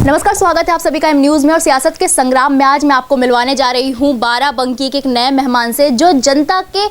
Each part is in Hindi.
नमस्कार, स्वागत है आप सभी का एम न्यूज़ में। और सियासत के संग्राम में आज मैं आपको मिलवाने जा रही हूं बाराबंकी के एक नए मेहमान से, जो जनता के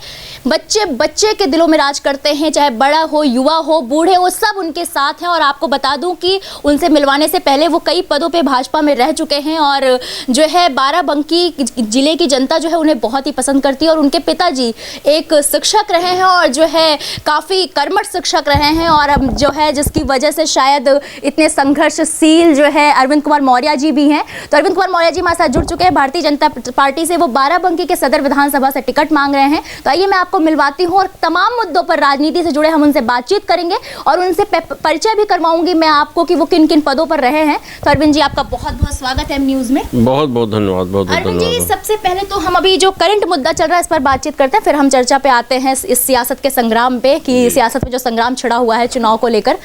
बच्चे के दिलों में राज करते हैं। चाहे बड़ा हो, युवा हो, बूढ़े हो, सब उनके साथ हैं। और आपको बता दूं कि उनसे मिलवाने से पहले वो कई पदों पे भाजपा में रह चुके हैं। और जो है बाराबंकी जिले की जनता जो है उन्हें बहुत ही पसंद करती है। और उनके पिताजी एक शिक्षक रहे हैं और जो है काफ़ी कर्मठ शिक्षक रहे हैं। और अब जो है जिसकी वजह से शायद इतने संघर्षशील जो है अरविंद कुमार मौर्य जी भी हैं। तो अरविंद कुमार मौर्य जी हमारे साथ जुड़ चुके हैं भारतीय जनता पार्टी से। वो बाराबंकी के सदर विधानसभा से टिकट मांग रहे हैं। तो आइए मैं आपको मिलवाती हूँ और तमाम मुद्दों पर राजनीति से जुड़े हम उनसे बातचीत करेंगे और उनसे परिचय भी करवाऊंगी मैं आपको कि वो किन किन पदों पर रहे हैं। तो अरविंद जी, आपका बहुत बहुत स्वागत है एम न्यूज़ में। बहुत बहुत धन्यवाद। बहुत अरविंद जी, सबसे पहले तो हम अभी जो करंट मुद्दा चल रहा है इस पर बातचीत करते हैं, फिर हम चर्चा पे आते हैं इस सियासत के संग्राम पे कि सियासत में जो संग्राम छिड़ा हुआ है चुनाव को लेकर।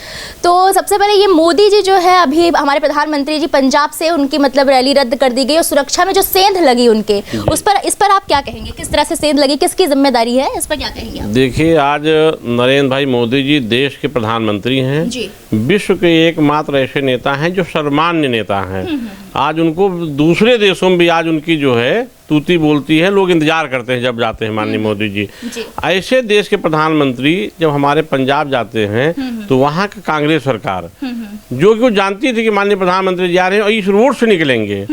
तो सबसे पहले ये मोदी जी जो है अभी हमारे प्रधानमंत्री जी, पंजाब से उनकी मतलब रैली रद्द कर दी गई और सुरक्षा में जो सेंध लगी उनके इस पर आप क्या कहेंगे? किस तरह से सेंध लगी, किसकी जिम्मेदारी है, इस पर क्या कहेंगे आप? देखिए, आज नरेंद्र भाई मोदी जी देश के प्रधानमंत्री हैं जी। विश्व के एकमात्र ऐसे नेता हैं जो सर्वमान्य नेता हैं। आज उनको दूसरे देशों में भी आज उनकी जो है तूती बोलती है, लोग इंतजार करते हैं जब जाते हैं माननीय मोदी जी। ऐसे देश के प्रधानमंत्री जब हमारे पंजाब जाते हैं तो वहाँ का कांग्रेस सरकार जो कि वो जानती थी कि माननीय प्रधानमंत्री जा रहे हैं और इस रोड से निकलेंगे,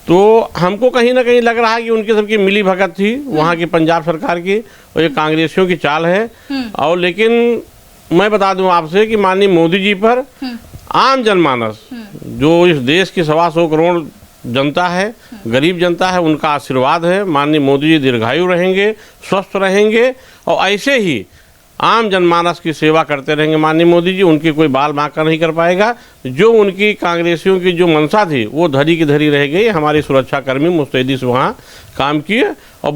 तो हमको कहीं ना कहीं लग रहा है कि उनके सबकी मिली भगत थी वहाँ की पंजाब सरकार की और ये कांग्रेसियों की चाल है। और लेकिन मैं बता दूं आपसे कि माननीय मोदी जी पर आम जनमानस जो इस देश की 125 करोड़ जनता है, गरीब जनता है, उनका आशीर्वाद है। माननीय मोदी जी दीर्घायु रहेंगे, स्वस्थ रहेंगे और ऐसे ही आम जनमानस की सेवा करते रहेंगे माननीय मोदी जी। उनकी कोई बाल बांका नहीं कर पाएगा। जो उनकी कांग्रेसियों की जो मंशा थी वो धरी की धरी रह गई। हमारी सुरक्षाकर्मी मुस्तैदी से वहाँ काम किए और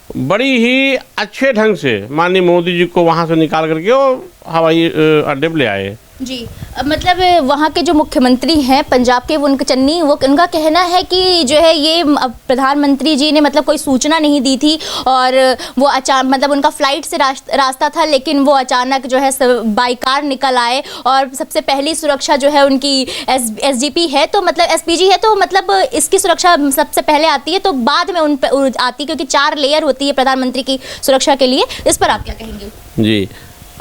बड़ी ही अच्छे ढंग से माननीय मोदी जी को वहाँ से निकाल करके और हवाई अड्डे पर ले आए जी। मतलब वहाँ के जो मुख्यमंत्री हैं पंजाब के, वो उनका चन्नी, वो उनका कहना है कि जो है ये प्रधानमंत्री जी ने मतलब कोई सूचना नहीं दी थी और वो अचानक मतलब उनका फ्लाइट से रास्ता था, लेकिन वो अचानक जो है बाई कार निकल आए। और सबसे पहली सुरक्षा जो है उनकी एसजीपी है, तो मतलब एसपीजी है, तो मतलब इसकी सुरक्षा सबसे पहले आती है तो बाद में उन पर आती है, क्योंकि 4 लेयर होती है प्रधानमंत्री की सुरक्षा के लिए। इस पर आप क्या कहेंगे? जी,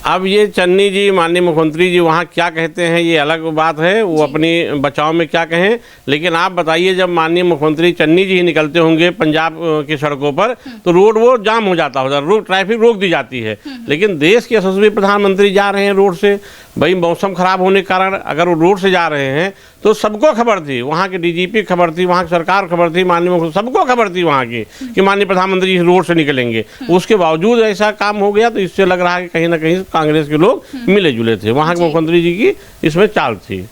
अब ये चन्नी जी माननीय मुख्यमंत्री जी वहाँ क्या कहते हैं ये अलग बात है, वो अपनी बचाव में क्या कहें। लेकिन आप बताइए, जब माननीय मुख्यमंत्री चन्नी जी ही निकलते होंगे पंजाब की सड़कों पर तो रोड वो जाम हो जाता होगा, ट्रैफिक रोक दी जाती है। लेकिन देश के यशस्वी प्रधानमंत्री जा रहे हैं रोड से, भाई मौसम खराब होने के कारण अगर वो रोड से जा रहे हैं तो सबको खबर थी, वहाँ के डीजीपी खबर थी, वहाँ की सरकार खबर थी, माननीय मुख्यमंत्री सबको खबर थी वहाँ की कि माननीय प्रधानमंत्री इस रोड से निकलेंगे। उसके बावजूद ऐसा काम हो गया, तो इससे लग रहा है कि कहीं ना कहीं कांग्रेस के लोग मिले जुले थे। वहाँ के मुख्यमंत्री जी की इसमें चाल थी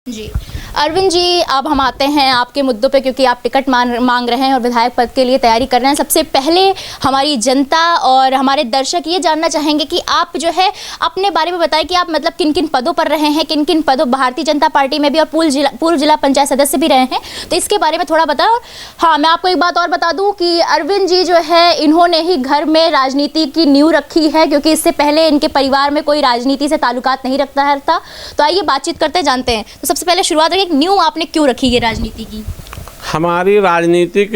जी। अरविंद जी, अब हम आते हैं आपके मुद्दों पे, क्योंकि आप टिकट मांग रहे हैं और विधायक पद के लिए तैयारी कर रहे हैं। सबसे पहले हमारी जनता और हमारे दर्शक ये जानना चाहेंगे कि आप जो है अपने बारे में बताएं कि आप मतलब किन किन पदों पर रहे हैं, किन किन पदों भारतीय जनता पार्टी में भी, और पूर्व जिला पंचायत सदस्य भी रहे हैं, तो इसके बारे में थोड़ा बताओ। और हाँ, मैं आपको एक बात और बता दूँ कि अरविंद जी जो है इन्होंने ही घर में राजनीति की नींव रखी है, क्योंकि इससे पहले इनके परिवार में कोई राजनीति से ताल्लुकात नहीं रखता था। तो आइए बातचीत करते जानते हैं। तो सबसे पहले शुरुआत है, न्यू आपने क्यों रखी है राजनीति की? हमारी राजनीतिक,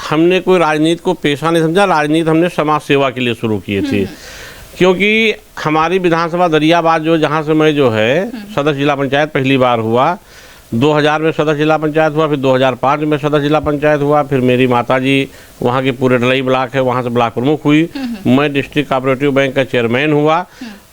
हमने कोई राजनीति को पेशा नहीं समझा, राजनीति हमने समाज सेवा के लिए शुरू की थी। क्योंकि हमारी विधानसभा दरियाबाद जो जहाँ से मैं जो है सदस्य जिला पंचायत पहली बार हुआ, 2000 में सदस्य जिला पंचायत हुआ, फिर 2005 में सदस्य जिला पंचायत हुआ, फिर मेरी माताजी वहाँ के पूरे डलई ब्लॉक है वहाँ से ब्लॉक प्रमुख हुई, मैं डिस्ट्रिक्ट कोऑपरेटिव बैंक का चेयरमैन हुआ।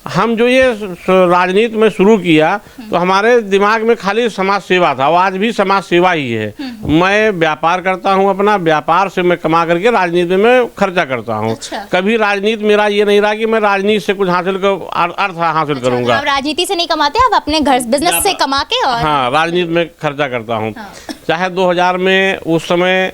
हम जो ये राजनीति में शुरू किया तो हमारे दिमाग में खाली समाज सेवा था, और आज भी समाज सेवा ही है। मैं व्यापार करता हूँ, अपना व्यापार से मैं कमा करके राजनीति में खर्चा करता हूँ। अच्छा। कभी राजनीति मेरा ये नहीं रहा कि मैं राजनीति से कुछ अर्थ हासिल करूँगा। आप राजनीति से नहीं कमाते, आप अपने घर बिजनेस से कमा के और हाँ राजनीति में खर्चा करता हूँ। चाहे 2000 में उस समय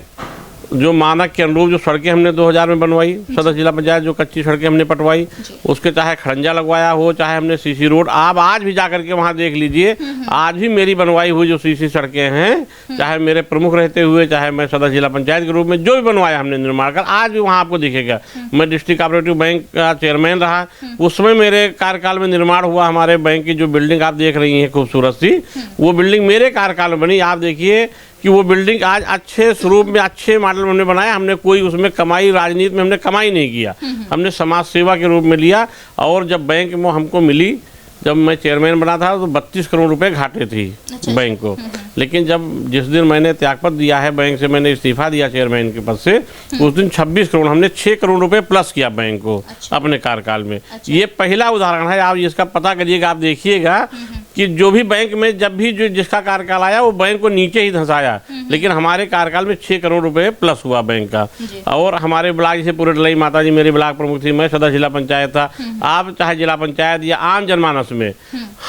जो मानक के अनुरूप जो सड़कें हमने 2000 में बनवाई, सदर जिला पंचायत जो कच्ची सड़कें हमने पटवाई, उसके चाहे खड़ंजा लगवाया हो, चाहे हमने सीसी रोड, आप आज भी जा करके वहाँ देख लीजिए, आज भी मेरी बनवाई हुई जो सीसी सड़कें हैं, चाहे मेरे प्रमुख रहते हुए, चाहे मैं सदर जिला पंचायत के रूप में जो भी बनवाया हमने निर्माण कर, आज भी वहाँ आपको दिखेगा। मैं डिस्ट्रिक्ट कोऑपरेटिव बैंक का चेयरमैन रहा, उस समय मेरे कार्यकाल में निर्माण हुआ। हमारे बैंक की जो बिल्डिंग आप देख रही हैं खूबसूरत सी, वो बिल्डिंग मेरे कार्यकाल में बनी। आप देखिए कि वो बिल्डिंग आज अच्छे स्वरूप में, अच्छे मॉडल में हमने बनाया। हमने कोई उसमें कमाई, राजनीति में हमने कमाई नहीं किया, हमने समाज सेवा के रूप में लिया। और जब बैंक में हमको मिली, जब मैं चेयरमैन बना था तो 32 करोड़ रुपए घाटे थी बैंक को। लेकिन जब जिस दिन मैंने त्यागपत्र दिया है बैंक से, मैंने इस्तीफा दिया चेयरमैन के पद से, उस दिन 26 करोड़, हमने 6 करोड़ रुपए प्लस किया बैंक को अपने कार्यकाल में। ये पहला उदाहरण है, आप इसका पता करिएगा, आप देखिएगा कि जो भी बैंक में जब भी जो जिसका कार्यकाल आया वो बैंक को नीचे ही धंसाया, लेकिन हमारे कार्यकाल में 6 करोड़ रुपए प्लस हुआ बैंक का। और हमारे ब्लॉक जैसे पूरे डलाई माता जी मेरी ब्लॉक प्रमुख थी, मैं सदर जिला पंचायत था, आप चाहे जिला पंचायत या आम जनमानस में,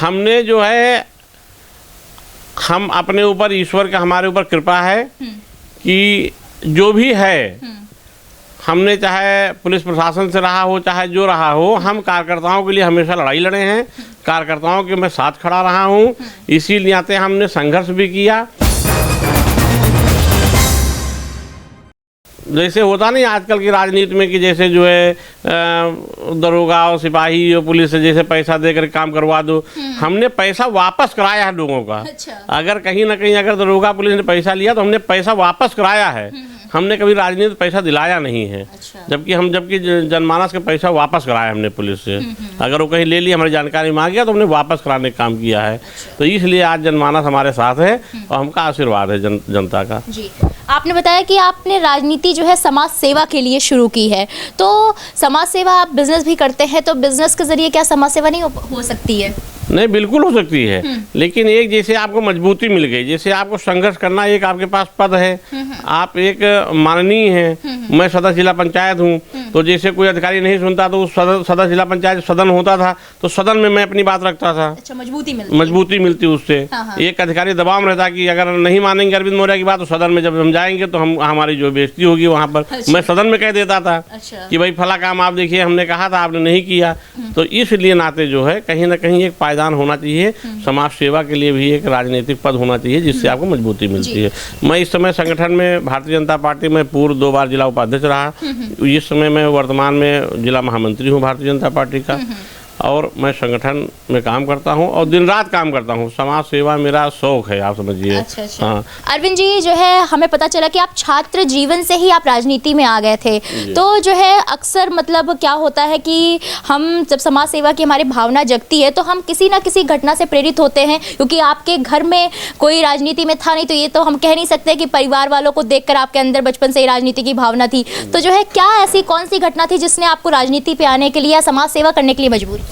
हमने जो है, हम अपने ऊपर, ईश्वर का हमारे ऊपर कृपा है कि जो भी है, हमने चाहे पुलिस प्रशासन से रहा हो, चाहे जो रहा हो, हम कार्यकर्ताओं के लिए हमेशा लड़ाई लड़े हैं, कार्यकर्ताओं के मैं साथ खड़ा रहा हूं। इसीलिए आते हमने संघर्ष भी किया। जैसे होता नहीं आजकल की राजनीति में कि जैसे जो है दरोगा और सिपाही और पुलिस से जैसे पैसा देकर काम करवा दो, हमने पैसा वापस कराया है लोगों का। अगर कहीं ना कहीं अगर दरोगा पुलिस ने पैसा लिया तो हमने पैसा वापस कराया है, हमने कभी राजनीति पैसा दिलाया नहीं है। जबकि जनमानस का पैसा वापस कराया हमने पुलिस से। अगर वो कहीं ले लिया, हमारी जानकारी मांग गया तो हमने वापस कराने का काम किया है। तो इसलिए आज जनमानस हमारे साथ है और हमका आशीर्वाद है जनता का। जी, आपने बताया कि आपने राजनीति जो है समाज सेवा के लिए शुरू की है, तो समाज सेवा, आप बिजनेस भी करते हैं, तो बिजनेस के जरिए क्या समाज सेवा नहीं हो सकती है? नहीं, बिल्कुल हो सकती है, लेकिन एक जैसे आपको मजबूती मिल गई, जैसे आपको संघर्ष करना, एक आपके पास पद है, आप एक माननीय हैं, मैं सदर जिला पंचायत हूँ, तो जैसे कोई अधिकारी नहीं सुनता तो सदर जिला पंचायत सदन होता था तो सदन में मैं अपनी बात रखता था। अच्छा, मजबूती मिलती उससे। एक अधिकारी दबाव में रहता कि अगर नहीं मानेंगे अरविंद मौर्य की बात तो सदन में जब हम जाएंगे तो हमारी जो बेइज्जती होगी वहाँ पर, मैं सदन में कह देता था कि भाई फला काम आप देखिए, हमने कहा था आपने नहीं किया। तो इसलिए नाते जो है कहीं ना कहीं एक पायदान होना चाहिए, समाज सेवा के लिए भी एक राजनीतिक पद होना चाहिए जिससे आपको मजबूती मिलती है। मैं इस समय संगठन में भारतीय जनता पार्टी में पूर्व 2 बार जिला उपाध्यक्ष रहा, इस समय मैं वर्तमान में जिला महामंत्री हूँ भारतीय जनता पार्टी का, और मैं संगठन में काम करता हूं और दिन रात काम करता हूं। समाज सेवा मेरा शौक है, आप समझिए। अच्छा। हाँ। अरविंद जी, जो है हमें पता चला कि आप छात्र जीवन से ही आप राजनीति में आ गए थे, तो जो है अक्सर मतलब क्या होता है कि हम जब समाज सेवा की हमारी भावना जगती है तो हम किसी ना किसी घटना से प्रेरित होते हैं, क्योंकि आपके घर में कोई राजनीति में था नहीं, तो ये तो हम कह नहीं सकते कि परिवार वालों को देखकर आपके अंदर बचपन से ही राजनीति की भावना थी। तो जो है क्या ऐसी कौन सी घटना थी जिसने आपको राजनीति पे आने के लिए या समाज सेवा करने के लिए मजबूर किया?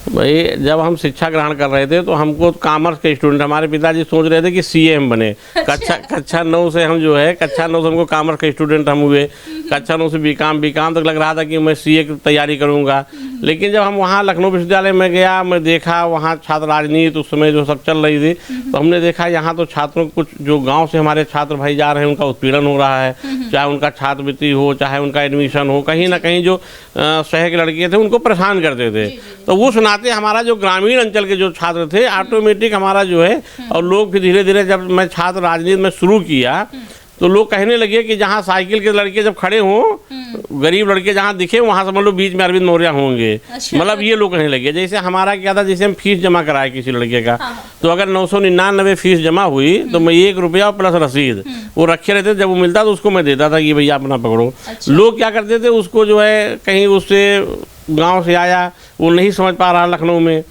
भाई, जब हम शिक्षा ग्रहण कर रहे थे तो हमको कॉमर्स के स्टूडेंट, हमारे पिताजी सोच रहे थे कि सीएम बने। कक्षा 9 से हम जो है, कक्षा 9 से हमको कॉमर्स के स्टूडेंट हम हुए, कक्षा 9 से बीकॉम तक लग रहा था कि मैं सीए की तैयारी करूंगा। लेकिन जब हम वहाँ लखनऊ विश्वविद्यालय में गया, मैं देखा वहाँ छात्र राजनीति उस समय जो सब चल रही थी, तो हमने देखा यहाँ तो छात्रों को, कुछ जो गाँव से हमारे छात्र भाई जा रहे हैं उनका उत्पीड़न हो रहा है, चाहे उनका छात्रवृत्ति हो, चाहे उनका एडमिशन हो, कहीं ना कहीं जो शहर के लड़के थे उनको परेशान करते थे। तो वो सुनाते हमारा जो ग्रामीण अंचल के जो छात्र थे, ऑटोमेटिक हमारा जो है, और लोग फिर धीरे धीरे जब मैं छात्र राजनीति में शुरू किया तो लोग कहने लगे कि जहाँ साइकिल के लड़के जब खड़े हों, गरीब लड़के जहाँ दिखे वहाँ समझ लो बीच में अरविंद मौर्य होंगे। मतलब ये लोग कहने लगे। जैसे हमारा क्या था, जैसे हम फीस जमा कराए किसी लड़के का, तो अगर 999 फीस जमा हुई तो मैं 1 रुपया प्लस रसीद वो रखे रहते, जब वो मिलता तो उसको मैं देता था कि भैया अपना पकड़ो। लोग क्या करते थे, उसको जो है कहीं उससे गाँव से आया, वो नहीं समझ पा रहा लखनऊ में,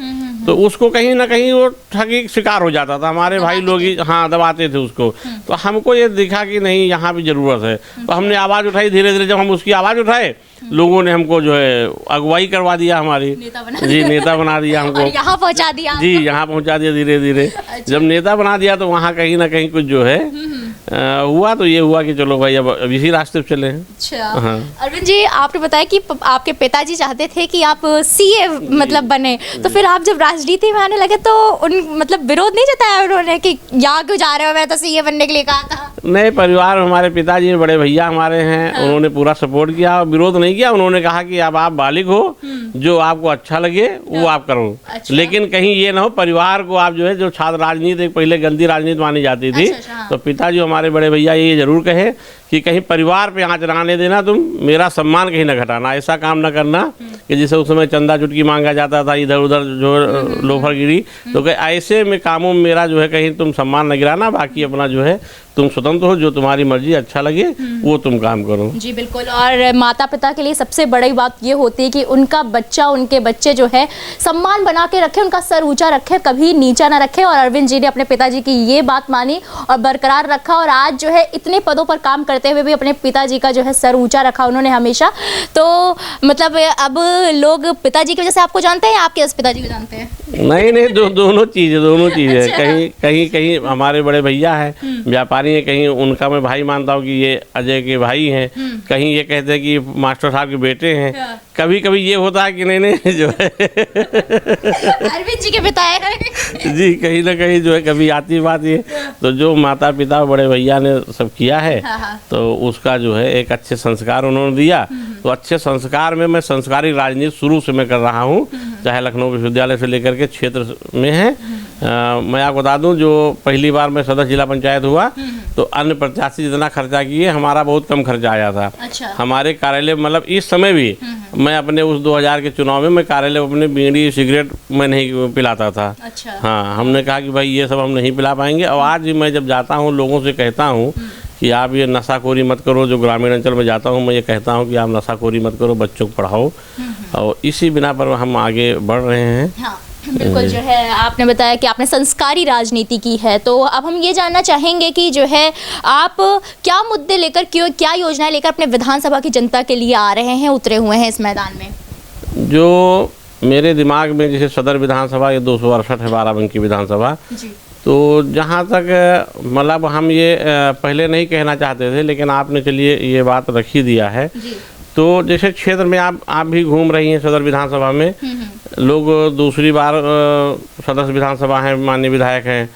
तो उसको कहीं ना कहीं वो ठगी शिकार हो जाता था। हमारे भाई लोग ही दबाते थे उसको। तो हमको ये दिखा कि नहीं, यहाँ भी ज़रूरत है, तो हमने आवाज़ उठाई। धीरे धीरे जब हम उसकी आवाज़ उठाए, लोगों ने हमको जो है अगुवाई करवा दिया, हमारी नेता बना दिया हमको, यहाँ पहुँचा दिया। जी, यहाँ पहुँचा दिया धीरे धीरे। जब नेता बना दिया तो वहाँ कहीं ना कहीं कुछ जो है हुआ, तो ये हुआ कि चलो भाई अब इसी रास्ते पे चले हैं। अच्छा। अरविंद जी, आपने बताया कि आपके पिताजी चाहते थे कि आप सीए मतलब बने, तो फिर आप जब राजनीति में आने लगे तो उन मतलब विरोध नहीं जताया उन्होंने कि यहाँ क्यों जा रहे हो, मैं तो सीए बनने के लिए कहा था? नहीं, परिवार में हमारे पिताजी बड़े भैया हमारे हैं, उन्होंने पूरा सपोर्ट किया और विरोध नहीं किया। उन्होंने कहा कि अब आप बालिग हो, जो आपको अच्छा लगे वो आप करो। अच्छा। लेकिन कहीं ये ना हो परिवार को आप जो है, जो छात्र राजनीति एक पहले गंदी राजनीति मानी जाती थी, तो पिताजी हमारे बड़े भैया ये जरूर कहे कि कहीं परिवार पे आँच ना आने देना, तुम मेरा सम्मान कहीं ना घटाना, ऐसा काम ना करना कि जिसे उस समय चंदा चुटकी मांगा जाता था, इधर उधर जो लोफरगिरी, तो ऐसे में कामों में मेरा जो है कहीं तुम सम्मान न गिराना। बाकी अपना जो है तुम स्वतंत्र हो, जो तुम्हारी मर्जी अच्छा लगे वो तुम काम करो। जी बिल्कुल। और माता पिता के लिए सबसे बड़ी बात ये होती है कि उनका बच्चा, उनके बच्चे जो है सम्मान बना के रखे, उनका सर ऊंचा रखे, कभी नीचा ना रखे। और अरविंद जी ने अपने पिताजी की ये बात मानी और बरकरार रखा, और आज जो है इतने पदों पर काम करते हुए भी अपने पिताजी का जो है सर ऊंचा रखा उन्होंने हमेशा। तो मतलब अब लोग पिताजी की वजह से आपको जानते हैं या आपके पिताजी को जानते हैं? नहीं, दोनों चीज़ें कहीं कहीं हमारे बड़े भैया हैं, व्यापारी हैं, कहीं उनका मैं भाई मानता हूँ कि ये अजय के भाई हैं, कहीं ये कहते हैं कि मास्टर साहब के बेटे हैं। कभी कभी ये होता है कि नहीं जो है अरविंद जी के पिता है जी, कहीं ना कहीं जो है कभी आती बात ये, तो जो माता पिता बड़े भैया ने सब किया है, तो उसका जो है एक अच्छे संस्कार उन्होंने दिया। तो अच्छे संस्कार में मैं संस्कारी राजनीति शुरू से मैं कर रहा हूँ, चाहे लखनऊ विश्वविद्यालय से लेकर के क्षेत्र में है। मैं आपको बता दूं, जो पहली बार मैं सदस्य जिला पंचायत हुआ तो अन्य प्रत्याशी जितना खर्चा किए, हमारा बहुत कम खर्चा आया था। अच्छा। हमारे कार्यालय मतलब इस समय भी मैं अपने उस 2000 के चुनाव में मैं कार्यालय अपने बीड़ी सिगरेट मैं नहीं पिलाता था। अच्छा। हाँ, हमने कहा कि भाई ये सब हम नहीं पिला पाएंगे। और आज भी मैं जब जाता हूँ लोगों से कहता हूँ कि आप ये नशाखोरी मत करो, जो ग्रामीण अंचल में जाता हूँ मैं ये कहता हूँ कि आप नशाखोरी मत करो, बच्चों को पढ़ाओ, और इसी बिना पर हम आगे बढ़ रहे हैं। हाँ बिल्कुल। जो है आपने बताया कि आपने संस्कारी राजनीति की है, तो अब हम ये जानना चाहेंगे कि जो है आप क्या मुद्दे लेकर, क्या योजनाएं लेकर अपने विधानसभा की जनता के लिए आ रहे हैं, उतरे हुए हैं इस मैदान में? जो मेरे दिमाग में जैसे सदर विधानसभा ये 268 है, बाराबंकी विधानसभा, तो जहाँ तक मतलब हम ये पहले नहीं कहना चाहते थे, लेकिन आपने चलिए ये बात रख ही दिया है। तो जैसे क्षेत्र में आप भी घूम रही हैं सदर विधानसभा में, लोग दूसरी बार सदस्य विधानसभा हैं, माननीय विधायक हैं,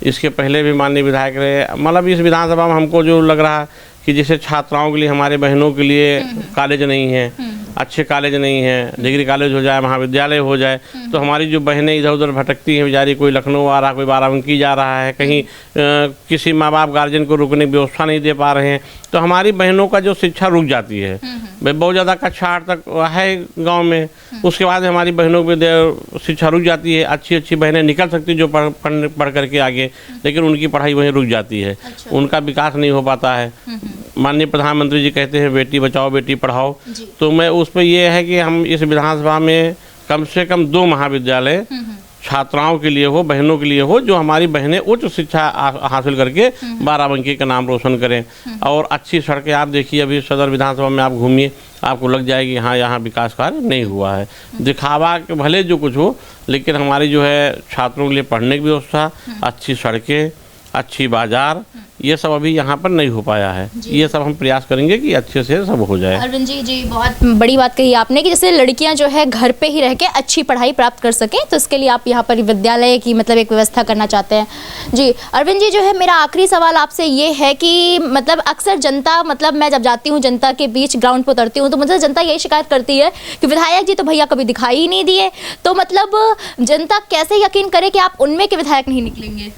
इसके पहले भी माननीय विधायक रहे। मतलब इस विधानसभा में हमको जो लग रहा कि जैसे छात्राओं के लिए, हमारे बहनों के लिए कॉलेज नहीं है, अच्छे कॉलेज नहीं है, डिग्री कॉलेज हो जाए, महाविद्यालय हो जाए, तो हमारी जो बहनें इधर उधर भटकती हैं बेचारी, कोई लखनऊ आ रहा, कोई बाराबंकी जा रहा है, कहीं किसी माँ बाप गार्जियन को रुकने की व्यवस्था नहीं दे पा रहे हैं, तो हमारी बहनों का जो शिक्षा रुक जाती है। बहुत ज़्यादा कक्षा 8 तक है गांव में, उसके बाद हमारी बहनों की शिक्षा रुक जाती है। अच्छी बहनें निकल सकती जो पढ़ करके आगे, लेकिन उनकी पढ़ाई वहीं रुक जाती है। अच्छा। उनका विकास नहीं हो पाता है। माननीय प्रधानमंत्री जी कहते हैं बेटी बचाओ बेटी पढ़ाओ, तो मैं उस पर ये है कि हम इस विधानसभा में कम से कम 2 महाविद्यालय छात्राओं के लिए हो, बहनों के लिए हो, जो हमारी बहनें उच्च शिक्षा हासिल करके बाराबंकी का नाम रोशन करें। और अच्छी सड़कें आप देखिए, अभी सदर विधानसभा में आप घूमिए, आपको लग जाएगी हाँ यहाँ विकास कार्य नहीं हुआ है। दिखावा के भले जो कुछ हो, लेकिन हमारी जो है छात्रों के लिए पढ़ने की व्यवस्था, अच्छी सड़कें, अच्छी बाजार, ये सब अभी यहाँ पर नहीं हो पाया है। ये सब हम प्रयास करेंगे कि अच्छे से सब हो जाए। अरविंद जी बहुत बड़ी बात कही आपने कि जैसे लड़कियाँ जो है घर पे ही रह के अच्छी पढ़ाई प्राप्त कर सकें, तो इसके लिए आप यहाँ पर विद्यालय की मतलब एक व्यवस्था करना चाहते हैं। जी अरविंद जी, जो है मेरा आखिरी सवाल आपसे ये है कि मतलब अक्सर जनता, मतलब मैं जब जाती हूँ जनता के बीच, ग्राउंड पर उतरती हूँ, तो मतलब जनता यही शिकायत करती है कि विधायक जी तो भैया कभी दिखाई ही नहीं दिए। तो मतलब जनता कैसे यकीन करे कि आप उनमें के विधायक नहीं निकलेंगे?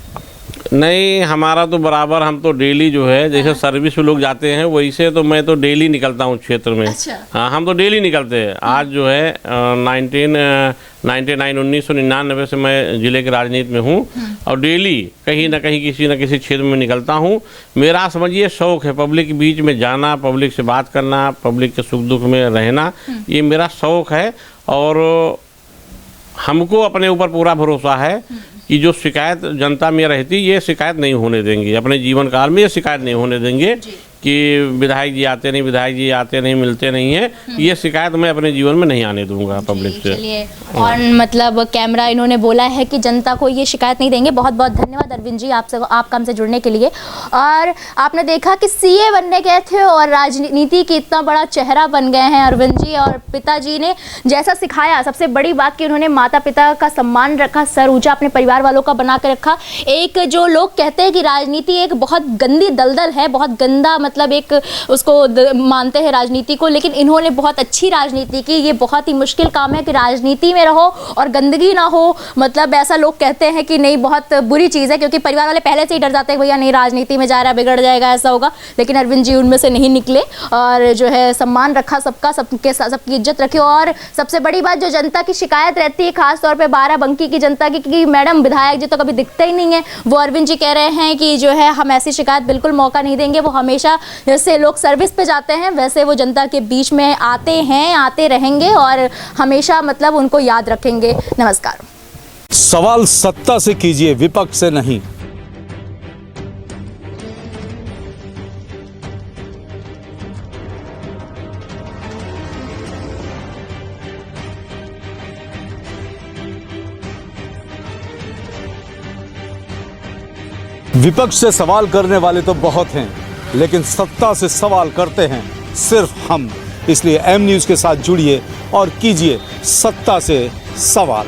नहीं, हमारा तो बराबर, हम तो डेली जो है जैसे सर्विस में लोग जाते हैं वैसे तो मैं तो डेली निकलता हूँ क्षेत्र में। अच्छा। हाँ, हम तो डेली निकलते हैं। आज जो है 1999 से मैं ज़िले की राजनीति में हूँ और डेली कहीं ना कहीं किसी न किसी क्षेत्र में निकलता हूँ। मेरा समझिए शौक़ है पब्लिक के बीच में जाना, पब्लिक से बात करना, पब्लिक के सुख दुख में रहना, ये मेरा शौक़ है। और हमको अपने ऊपर पूरा भरोसा है कि जो शिकायत जनता में रहती, ये शिकायत नहीं होने देंगे, अपने जीवन काल में ये शिकायत नहीं होने देंगे। कि विधायक जी आते नहीं, विधायक जी आते नहीं, मिलते नहीं है, ये शिकायत मैं अपने जीवन में नहीं आने दूंगा पब्लिक से। चलिए, और मतलब कैमरा इन्होंने बोला है कि जनता को ये शिकायत नहीं देंगे। बहुत बहुत धन्यवाद अरविंद जी आपका हमसे जुड़ने के लिए। और आपने देखा कि सीए बनने गए थे और राजनीति की इतना बड़ा चेहरा बन गए हैं अरविंद जी, और पिताजी ने जैसा सिखाया, सबसे बड़ी बात कि उन्होंने माता पिता का सम्मान रखा, सर ऊंचा अपने परिवार वालों का बना के रखा। एक जो लोग कहते हैं कि राजनीति एक बहुत गंदी दलदल है, बहुत गंदा, मतलब एक उसको मानते हैं राजनीति को, लेकिन इन्होंने बहुत अच्छी राजनीति की। ये बहुत ही मुश्किल काम है कि राजनीति में रहो और गंदगी ना हो, मतलब ऐसा लोग कहते हैं कि नहीं, बहुत बुरी चीज़ है, क्योंकि परिवार वाले पहले से ही डर जाते हैं भैया नहीं राजनीति में जा रहा है, बिगड़ जाएगा, ऐसा होगा। लेकिन अरविंद जी उनमें से नहीं निकले और जो है सम्मान रखा सबका, सबकी इज्जत रखी। और सबसे बड़ी बात, जो जनता की शिकायत रहती है खासतौर पर बाराबंकी की जनता की कि मैडम विधायक जी तो कभी दिखते ही नहीं है, वो अरविंद जी कह रहे हैं कि जो है हम ऐसी शिकायत बिल्कुल मौका नहीं देंगे। वो हमेशा जैसे लोग सर्विस पे जाते हैं वैसे वो जनता के बीच में आते हैं, आते रहेंगे और हमेशा मतलब उनको याद रखेंगे। नमस्कार। सवाल सत्ता से कीजिए, विपक्ष से नहीं। विपक्ष से सवाल करने वाले तो बहुत हैं, लेकिन सत्ता से सवाल करते हैं सिर्फ हम। इसलिए एम न्यूज़ के साथ जुड़िए और कीजिए सत्ता से सवाल।